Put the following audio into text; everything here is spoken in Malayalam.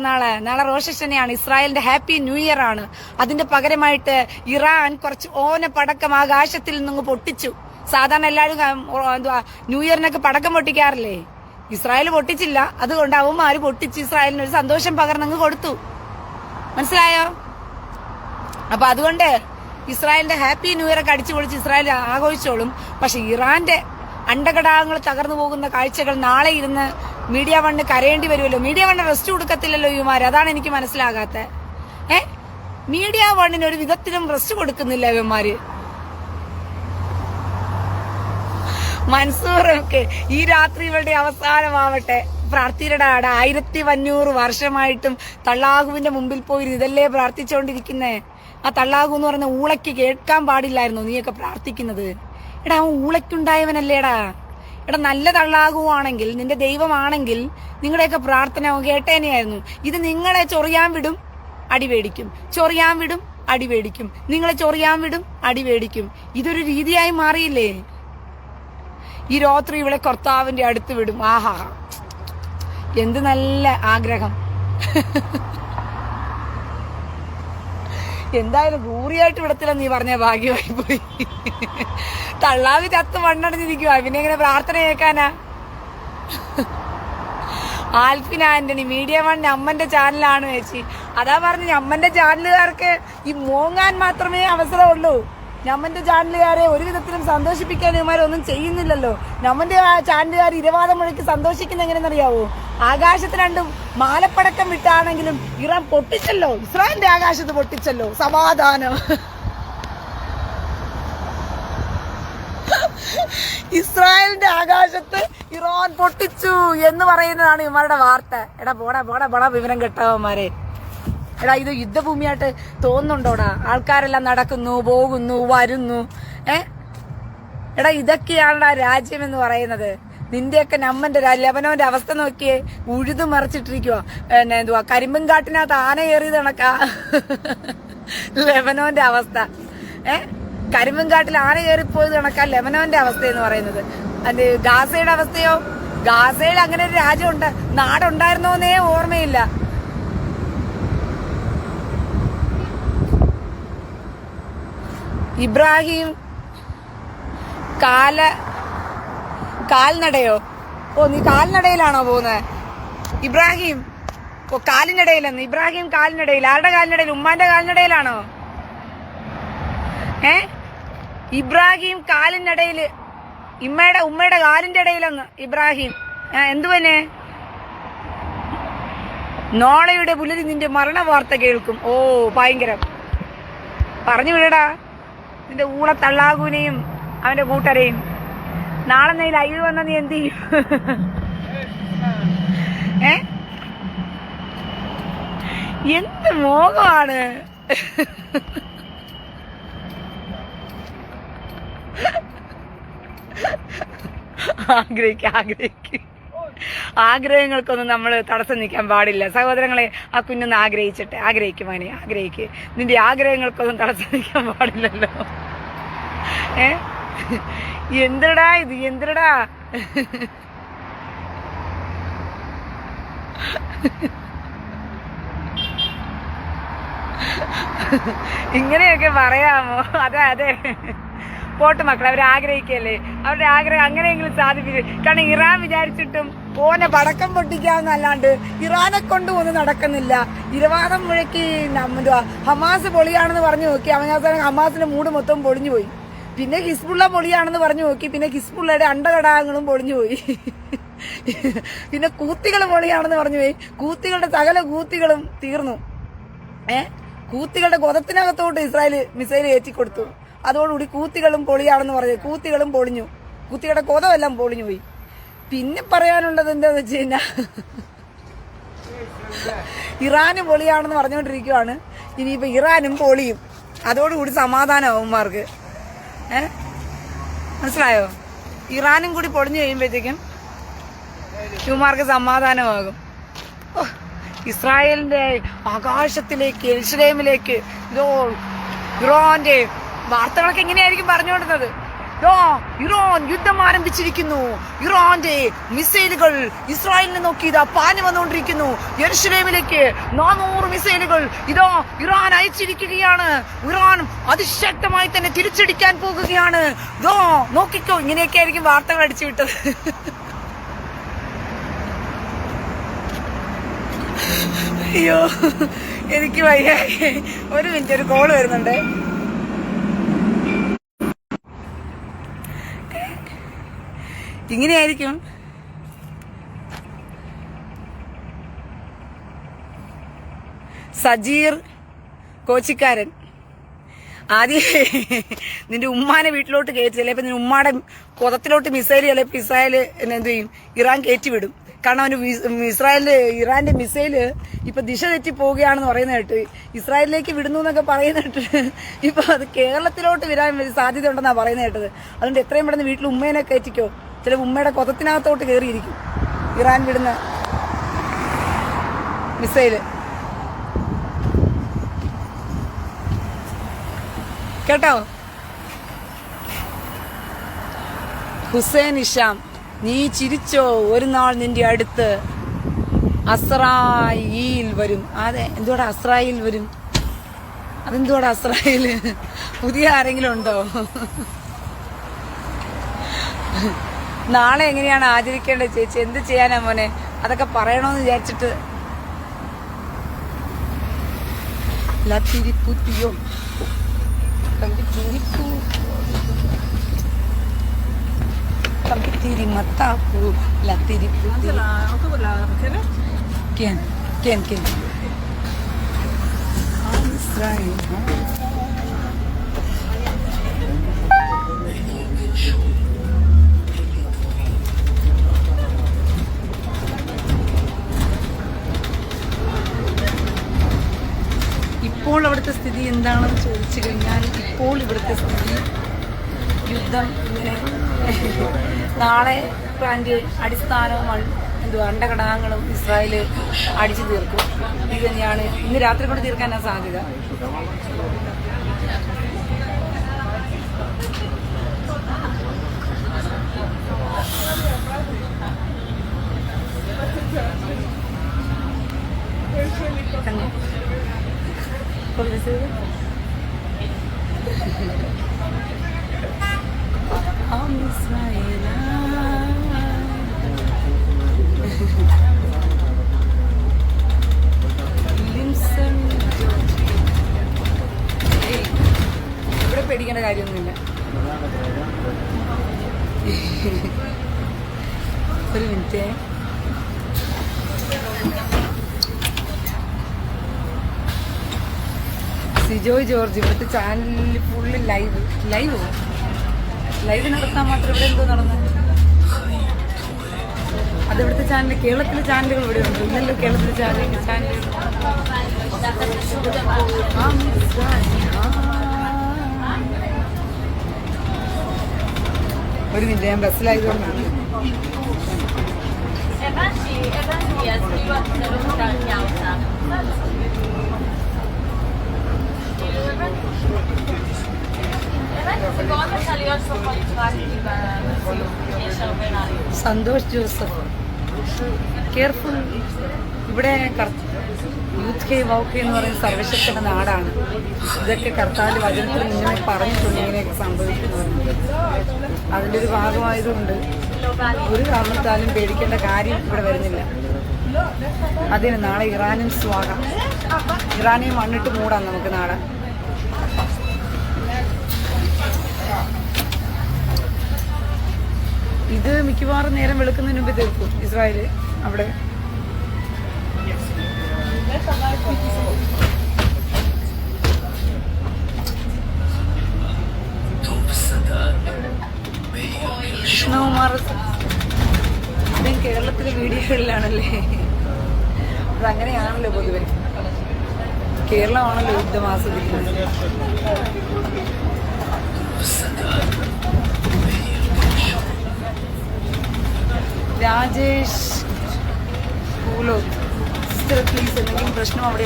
നാളെ നാളെ റോഷനെയാണ്. ഇസ്രായേലിന്റെ ഹാപ്പി ന്യൂ ഇയർ ആണ്. അതിന്റെ പകരമായിട്ട് ഇറാൻ കുറച്ച് ഓന പടക്കം ആകാശത്തിൽ നിന്ന് പൊട്ടിച്ചു. സാധാരണ എല്ലാവരും ന്യൂ ഇയറിനൊക്കെ പടക്കം പൊട്ടിക്കാറില്ലേ? ഇസ്രായേൽ പൊട്ടിച്ചില്ല. അതുകൊണ്ട് അവന്മാര് പൊട്ടിച്ച് ഇസ്രായേലിന് ഒരു സന്തോഷം പകർന്നങ്ങ് കൊടുത്തു. മനസ്സിലായോ? അപ്പൊ അതുകൊണ്ട് ഇസ്രായേലിന്റെ ഹാപ്പി ന്യൂ ഇയർ ഒക്കെ അടിച്ചു പൊളിച്ച് ഇസ്രായേൽ ആഘോഷിച്ചോളും. പക്ഷെ ഇറാന്റെ അണ്ടഘടാകങ്ങൾ തകർന്നു പോകുന്ന കാഴ്ചകൾ നാളെ ഇരുന്ന് മീഡിയ വണ്ണ് കരയേണ്ടി വരുമല്ലോ. മീഡിയ വണ്ണ് റെസ്റ്റ് കൊടുക്കത്തില്ലല്ലോ ഇവന്മാര്. അതാണ് എനിക്ക് മനസ്സിലാകാത്ത. മീഡിയ വണ്ണിന് ഒരു വിധത്തിലും റെസ്റ്റ് കൊടുക്കുന്നില്ല ഇവന്മാര്. മൻസൂറൊക്കെ ഈ രാത്രി ഇവരുടെ അവസാനമാവട്ടെ. പ്രാർത്ഥിയുടെ 1500 വർഷമായിട്ടും തള്ളാഹുവിന്റെ മുമ്പിൽ പോയി ഇതല്ലേ പ്രാർത്ഥിച്ചുകൊണ്ടിരിക്കുന്നേ. ആ തള്ളാഹു എന്ന് പറയുന്ന ഊളയ്ക്ക് കേൾക്കാൻ പാടില്ലായിരുന്നോ നീയൊക്കെ പ്രാർത്ഥിക്കുന്നത്? എടാ അവൻ ഊളയ്ക്കുണ്ടായവനല്ലേടാ. എടാ നല്ല തള്ളാഹുവാണെങ്കിൽ, നിന്റെ ദൈവമാണെങ്കിൽ നിങ്ങളുടെയൊക്കെ പ്രാർത്ഥന കേട്ടേനെയായിരുന്നു. ഇത് നിങ്ങളെ ചൊറിയാൻ വിടും, അടിവേടിക്കും. ചൊറിയാൻ വിടും, അടിവേടിക്കും. നിങ്ങളെ ചൊറിയാൻ വിടും, അടിവേടിക്കും. ഇതൊരു രീതിയായി മാറിയില്ലേ? ഈ രാത്രി ഇവളെ കർത്താവിന്റെ അടുത്ത് വിടും. ആഹാ, എന്ത് നല്ല ആഗ്രഹം. എന്തായാലും ഗൂറിയായിട്ട് വിടത്തില്ല നീ പറഞ്ഞ ഭാഗ്യമായി പോയി. തള്ളാവി ചത്ത് മണ്ണടഞ്ഞിരിക്കുവാ, പിന്നെ എങ്ങനെ പ്രാർത്ഥന കേൾക്കാനാ? ആൽഫിൻ ആന്റണി മീഡിയ വൺ അമ്മന്റെ ചാനലാണ് ചേച്ചി. അതാ പറഞ്ഞു, അമ്മന്റെ ചാനലുകാർക്ക് ഈ മോങ്ങാൻ മാത്രമേ അവസരമുള്ളൂ. നമ്മന്റെ ചാനലുകാരെ ഒരു വിധത്തിലും സന്തോഷിപ്പിക്കാൻ ഇവന്മാരൊന്നും ചെയ്യുന്നില്ലല്ലോ. നമ്മന്റെ ചാനലുകാർ ഇരവാദം മുഴക്കി സന്തോഷിക്കുന്ന എങ്ങനെയെന്നറിയാവോ? ആകാശത്ത് രണ്ടും മാലപ്പടക്കം വിട്ടാണെങ്കിലും ഇറാൻ പൊട്ടിച്ചല്ലോ. ഇസ്രായേലിന്റെ ആകാശത്ത് പൊട്ടിച്ചല്ലോ. സമാധാനം. ഇസ്രായേലിന്റെ ആകാശത്ത് ഇറാൻ പൊട്ടിച്ചു എന്ന് പറയുന്നതാണ് ഇവന്മാരുടെ വാർത്ത. എടാ പോടാ വിവരം കെട്ടവന്മാരെ. എടാ ഇത് യുദ്ധഭൂമിയായിട്ട് തോന്നുന്നുണ്ടോടാ? ആൾക്കാരെല്ലാം നടക്കുന്നു, പോകുന്നു, വരുന്നു. എടാ ഇതൊക്കെയാണ് രാജ്യം എന്ന് പറയുന്നത്. നിന്റെയൊക്കെ നമ്മന്റെ ലെബനോന്റെ അവസ്ഥ നോക്കിയേ. ഉഴുതു മറിച്ചിട്ടിരിക്കുവോ. എന്തുവാ കരിമ്പും കാട്ടിനകത്ത് ആന കയറിയത് കണക്കാ ലെബനോന്റെ അവസ്ഥ. കരിമ്പും കാട്ടിൽ ആന കയറിപ്പോയത് കണക്കാ ലെബനോന്റെ അവസ്ഥ എന്ന് പറയുന്നത്. അത് ഗാസയുടെ അവസ്ഥയോ? ഗാസയിൽ അങ്ങനെ ഒരു രാജ്യം നാടുണ്ടായിരുന്നോന്നേ ഓർമ്മയില്ല. ഇബ്രാഹിം കാൽനടയോ? ഓ നീ കാൽനടയിലാണോ പോകുന്നത്? ഇബ്രാഹിം കാലിനിടയിലെന്ന്. ഇബ്രാഹിം കാലിനിടയിൽ. ആരുടെ കാലിനിടയിൽ? ഉമ്മാന്റെ കാലിനിടയിലാണോ? ഇബ്രാഹിം കാലിനിടയില്, ഉമ്മയുടെ കാലിന്റെ ഇടയിലെന്ന് ഇബ്രാഹിം. എന്തുവനെ? നോളയുടെ പുലരി നിന്റെ മരണ വാർത്ത കേൾക്കും. ഓ ഭയങ്കരം. പറഞ്ഞു വിടടാ നിന്റെ ഊള തള്ളാകുവിനെയും അവന്റെ കൂട്ടരെയും. നാളെ നീ ലൈവ് വന്ന നീ എന്ത് ചെയ്യും? എന്ത് മോഹമാണ്. ആഗ്രഹങ്ങൾക്കൊന്നും നമ്മൾ തടസ്സം നിൽക്കാൻ പാടില്ല സഹോദരങ്ങളെ. ആ കുഞ്ഞൊന്ന് ആഗ്രഹിക്കും മോനെ, ആഗ്രഹിക്ക്. നിന്റെ ആഗ്രഹങ്ങൾക്കൊന്നും തടസ്സം നിൽക്കാൻ പാടില്ലല്ലോ. എന്തിടാ ഇത്? എന്തിടാ ഇങ്ങനെയൊക്കെ പറയാമോ? അതെ പോട്ട് മക്കളെ, അവർ ആഗ്രഹിക്കല്ലേ. അവരുടെ ആഗ്രഹം അങ്ങനെയെങ്കിലും സാധിപ്പിക്കും. കാരണം ഇറാൻ വിചാരിച്ചിട്ടും ഓനെ പടക്കം പൊട്ടിക്കാന്നല്ലാണ്ട് ഇറാനെ കൊണ്ട് ഒന്നും നടക്കുന്നില്ല. ഇരവാദം മുഴക്കി ഹമാസ് പൊളിയാണെന്ന് പറഞ്ഞു നോക്കി. അവസാനം ഹമാസിന്റെ മൂട് മൊത്തം പൊളിഞ്ഞു പോയി. പിന്നെ ഹിസ്ബുള്ള പൊളിയാണെന്ന് പറഞ്ഞു നോക്കി. പിന്നെ ഹിസ്ബുള്ളയുടെ അണ്ടഘടാകങ്ങളും പൊളിഞ്ഞു പോയി. പിന്നെ കൂത്തികൾ പൊളിയാണെന്ന് പറഞ്ഞു പോയി. കൂത്തികളുടെ സകല കൂത്തികളും തീർന്നു. കൂത്തികളുടെ ഗോതത്തിനകത്തോട്ട് ഇസ്രായേൽ മിസൈൽ ഏറ്റിക്കൊടുത്തു. അതോടുകൂടി കൂത്തികളും പൊളിയാണെന്ന് പറഞ്ഞു. കൂത്തികളും പൊളിഞ്ഞു. കൂത്തികളുടെ കൊതമെല്ലാം പൊളിഞ്ഞു പോയി. പിന്നെ പറയാനുള്ളത് എന്താന്ന് വെച്ച് കഴിഞ്ഞാൽ ഇറാനും പൊളിയാണെന്ന് പറഞ്ഞുകൊണ്ടിരിക്കുവാണ്. ഇനിയിപ്പോ ഇറാനും പൊളിയും. അതോടുകൂടി സമാധാനം അവന്മാർക്ക്. മനസ്സിലായോ? ഇറാനും കൂടി പൊളിഞ്ഞു കഴിയുമ്പോഴത്തേക്കും ഇവന്മാർക്ക് സമാധാനമാകും. ഇസ്രായേലിന്റെ ആകാശത്തിലേക്ക്, യെരുശലേമിലേക്ക് ഇറാന്റെ വാർത്തകളൊക്കെ എങ്ങനെയായിരിക്കും പറഞ്ഞുകൊണ്ടിരുന്നത്? ഇറാൻ യുദ്ധം ആരംഭിച്ചിരിക്കുന്നു. ഇറാന്റെ മിസൈലുകൾ ഇസ്രായേലിനെ നോക്കി ഇതാ പാഞ്ഞു വന്നുകൊണ്ടിരിക്കുന്നു. യെരുശലേമിലേക്ക് 400 മിസൈലുകൾ ഇതാ ഇറാൻ അയച്ചിരിക്കുകയാണ്. ഇറാൻ അതിശക്തമായി തന്നെ തിരിച്ചടിക്കാൻ പോകുകയാണ്. നോക്കിക്കോ, ഇങ്ങനെയൊക്കെ ആയിരിക്കും വാർത്തകൾ അടിച്ചു വിട്ടത്. അയ്യോ, എനിക്ക് വയ്യ. ഒരു മിനിറ്റ്, ഒരു കോള് വരുന്നുണ്ട്. ഇങ്ങനെയായിരിക്കും സജീർ കോച്ചിക്കാരൻ ആദ്യം നിന്റെ ഉമ്മാനെ വീട്ടിലോട്ട് കയറ്റി, ചിലപ്പോൾ നിന്റെ ഉമ്മാടെ കൊതത്തിലോട്ട് മിസൈൽ ചിലപ്പോൾ ഇസ്രായേൽ എന്ത് ചെയ്യും, ഇറാൻ കയറ്റിവിടും. കാരണം അവന് ഇറാന്റെ മിസൈല് ഇപ്പൊ ദിശ തെറ്റി പോവുകയാണെന്ന് പറയുന്ന കേട്ട്, ഇസ്രായേലിലേക്ക് വിടുന്നു എന്നൊക്കെ പറയുന്ന കേട്ട് ഇപ്പൊ അത് കേരളത്തിലോട്ട് വരാൻ സാധ്യത ഉണ്ടെന്നാ പറയുന്നത് കേട്ടത്. അതുകൊണ്ട് എത്രയും പെട്ടെന്ന് വീട്ടിൽ ഉമ്മേനെ കയറ്റിക്കോ. ചില ഉമ്മയുടെ കൊതത്തിനകത്തോട്ട് കയറിയിരിക്കും ഇറാൻ വിടുന്ന മിസൈല്. കേട്ടോ? ഹുസൈൻ ഇഷാം, നീ ചിരിച്ചോ, ഒരു നാൾ നിന്റെ അടുത്ത് അസ്രായിൽ വരും. അതെ, എന്തുവാടാ അസ്രായിൽ വരും? അതെന്തുവാടാ അസ്രായിൽ? പുതിയ ആരെങ്കിലും ഉണ്ടോ? നാളെ എങ്ങനെയാണ് ആചരിക്കേണ്ടത് ചേച്ചി? എന്ത് ചെയ്യാനാ മോനെ? അതൊക്കെ പറയണോന്ന് വിചാരിച്ചിട്ട്. ലത്തിരിപ്പുത്തിയോ תראי מטה פה, תראי פה. מה זה, לאוטו לרכבת? כן, כן, כן. עם ישראל. ഇപ്പോൾ അവിടുത്തെ സ്ഥിതി എന്താണെന്ന് ചോദിച്ചു കഴിഞ്ഞാൽ, ഇപ്പോൾ ഇവിടുത്തെ സ്ഥിതി യുദ്ധം ഇങ്ങനെ നാളെ പ്ലാന്റ് അടിസ്ഥാനവും അണ്ടഘടകങ്ങളും ഇസ്രായേൽ അടിച്ചു തീർക്കും. ഇത് തന്നെയാണ് ഇന്ന് രാത്രി കൊണ്ട് തീർക്കാനാണ് സാധ്യത. ഇവിടെ പേടിക്കേണ്ട കാര്യമൊന്നുമില്ല. ഒരു മിനിറ്റ്. സിജോയ് ജോർജ് ഇവിടുത്തെ ചാനലിൽ ഫുള്ള് ലൈവ് നടത്താൻ മാത്രം ഇവിടെ എന്തോ നടന്നു. അത് ഇവിടുത്തെ ചാനൽ, കേരളത്തിലെ ചാനലുകൾ ഇവിടെ ഉണ്ട്. ഇന്നല്ലോ കേരളത്തിലെ ചാനലുകൾ. ഒരു മിനിറ്റ്, ഞാൻ ബസ്സിലായതുകൊണ്ടാണ്. Santhosh Joseph, careful. ഇവിടെ യൂത്ത് കെ വൗക്കെ എന്ന് പറയുന്ന സർവശക്തന്റെ നാടാണ്. ഇതൊക്കെ കർത്താവിന്റെ വചനത്തിൽ മുന്നേ പറഞ്ഞിട്ടുണ്ട് ഇങ്ങനെയൊക്കെ സംഭവിക്കുന്നത്. അതിൻ്റെ ഒരു ഭാഗമായതുകൊണ്ട് ഒരു കാരണത്താലും പേടിക്കേണ്ട കാര്യം ഇവിടെ വരുന്നില്ല. അതിന് നാളെ ഇറാനും സ്വാഗതം. ഇറാനെയും മണ്ണിട്ട് മൂടാം നമുക്ക് നാളെ. ഇത് മിക്കവാറും നേരം വെളുക്കുന്നതിന് മുമ്പ് തീർക്കും ഇസ്രായേല് അവിടെ. കൃഷ്ണകുമാർ കേരളത്തിലെ വീഡിയോകളിലാണല്ലേ? അതങ്ങനെയാണല്ലോ പൊതുവെ. കേരളമാണല്ലോ യുദ്ധം ആസ്വദിക്കുന്നത്. രാജേഷ് സിസ്റ്റർ പ്ലീസ്, എന്തെങ്കിലും പ്രശ്നം അവിടെ